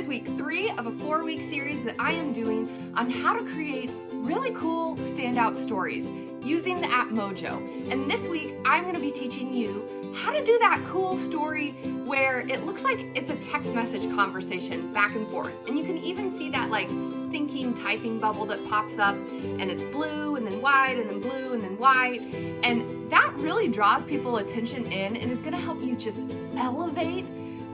is week 3 of a 4-week series that I am doing on how to create really cool standout stories using the app MOJO. And this week, I'm going to be teaching you how to do that cool story where it looks like it's a text message conversation back and forth. And you can even see that like thinking typing bubble that pops up, and it's blue and then white and then blue and then white. And that really draws people's attention in and is going to help you just elevate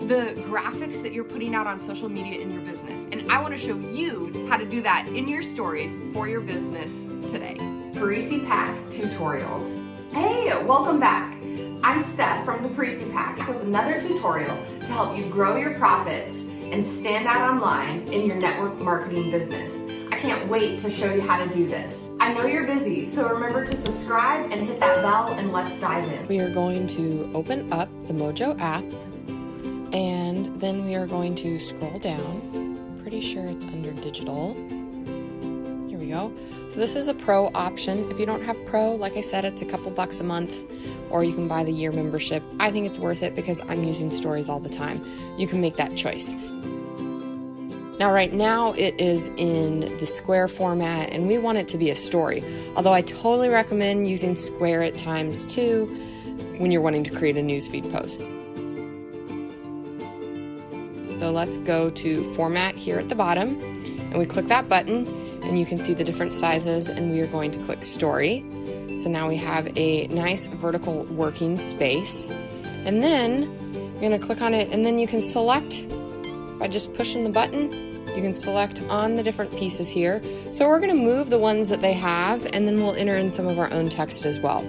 the graphics that you're putting out on social media in your business. And I want to show you how to do that in your stories for your business today. Parisi Pack Tutorials. Hey, welcome back. I'm Steph from the Parisi Pack with another tutorial to help you grow your profits and stand out online in your network marketing business. I can't wait to show you how to do this. I know you're busy, so remember to subscribe and hit that bell, and let's dive in. We are going to open up the MOJO app, and then we are going to scroll down. Pretty sure it's under digital. Here we go. So this is a pro option. If you don't have pro, like I said, it's a couple bucks a month, or you can buy the year membership. I think it's worth it because I'm using stories all the time. You can make that choice. Now, right now it is in the square format, and we want it to be a story. Although I totally recommend using square at times too when you're wanting to create a newsfeed post. So let's go to format here at the bottom, and we click that button, and you can see the different sizes, and we are going to click story. So now we have a nice vertical working space, and then you're going to click on it, and then you can select by just pushing the button. You can select on the different pieces here. So we're going to move the ones that they have, and then we'll enter in some of our own text as well.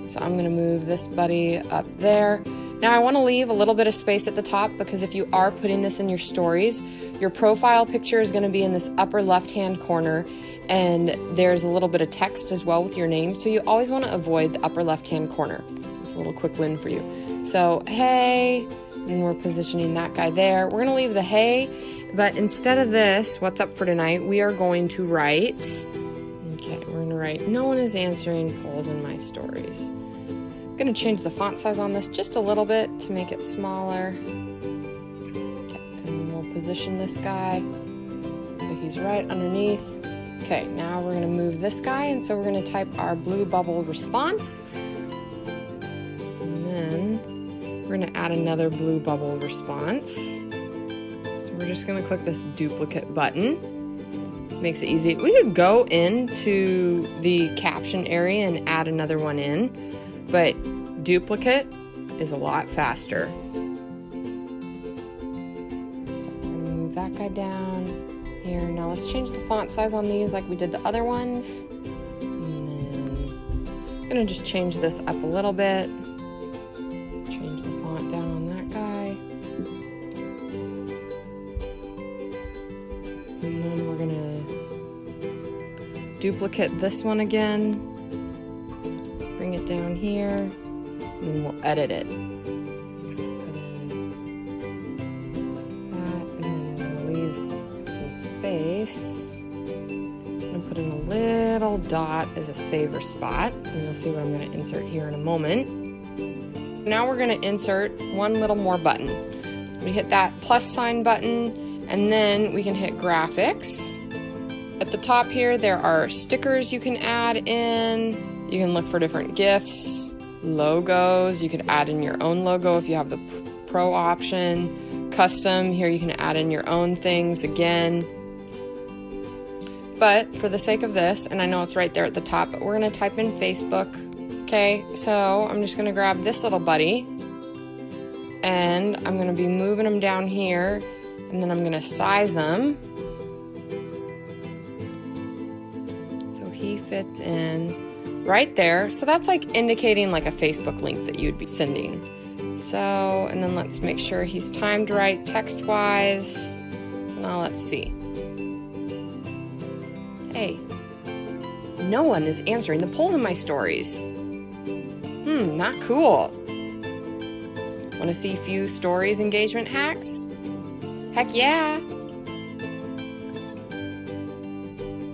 So I'm going to move this buddy up there. Now I want to leave a little bit of space at the top, because if you are putting this in your stories, your profile picture is going to be in this upper left-hand corner, and there's a little bit of text as well with your name. So you always want to avoid the upper left-hand corner. It's a little quick win for you. So, hey, and we're positioning that guy there. We're going to leave the hey, but instead of this, what's up for tonight, we are going to write, okay, we're going to write, no one is answering polls in my stories. I'm going to change the font size on this just a little bit to make it smaller. Okay, and we'll position this guy so he's right underneath. Okay, now we're going to move this guy, and so we're going to type our blue bubble response. And then we're going to add another blue bubble response. So we're just going to click this duplicate button. Makes it easy. We could go into the caption area and add another one in, but duplicate is a lot faster. So I'm going to move that guy down here. Now let's change the font size on these like we did the other ones. And then I'm going to just change this up a little bit. Change the font down on that guy. And then we're going to duplicate this one again. Bring it down here, and then we'll edit it. Put in that, and then we're going to leave some space. I'm going to put in a little dot as a saver spot, and you'll see what I'm going to insert here in a moment. Now we're going to insert one little more button. We hit that plus sign button, and then we can hit graphics. At the top here, there are stickers you can add in. You can look for different GIFs, logos. You could add in your own logo if you have the pro option. Custom, here you can add in your own things again. But for the sake of this, and I know it's right there at the top, but we're going to type in Facebook. Okay, so I'm just going to grab this little buddy, and I'm going to be moving him down here, and then I'm going to size him so he fits in right there. So that's like indicating like a Facebook link that you'd be sending. So, and then let's make sure he's timed right text-wise. So now let's see. Hey, no one is answering the polls in my stories. Not cool. Want to see few stories engagement hacks? Heck yeah.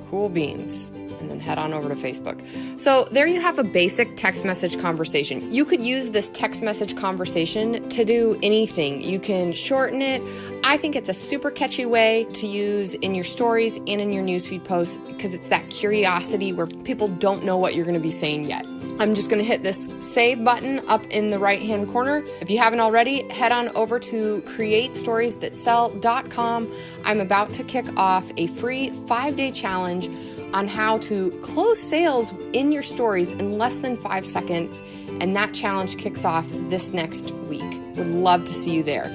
Cool beans. And then head on over to Facebook. So there you have a basic text message conversation. You could use this text message conversation to do anything. You can shorten it. I think it's a super catchy way to use in your stories and in your newsfeed posts because it's that curiosity where people don't know what you're going to be saying yet. I'm just going to hit this save button up in the right hand corner. If you haven't already, head on over to createstoriesthatsell.com. I'm about to kick off a free 5-day challenge on how to close sales in your stories in less than 5 seconds. And that challenge kicks off this next week. Would love to see you there.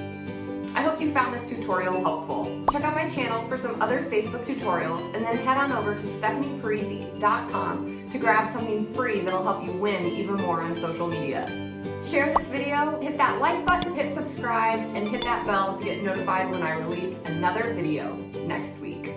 I hope you found this tutorial helpful. Check out my channel for some other Facebook tutorials and then head on over to steph.com to grab something free that'll help you win even more on social media. Share this video, hit that like button, hit subscribe, and hit that bell to get notified when I release another video next week.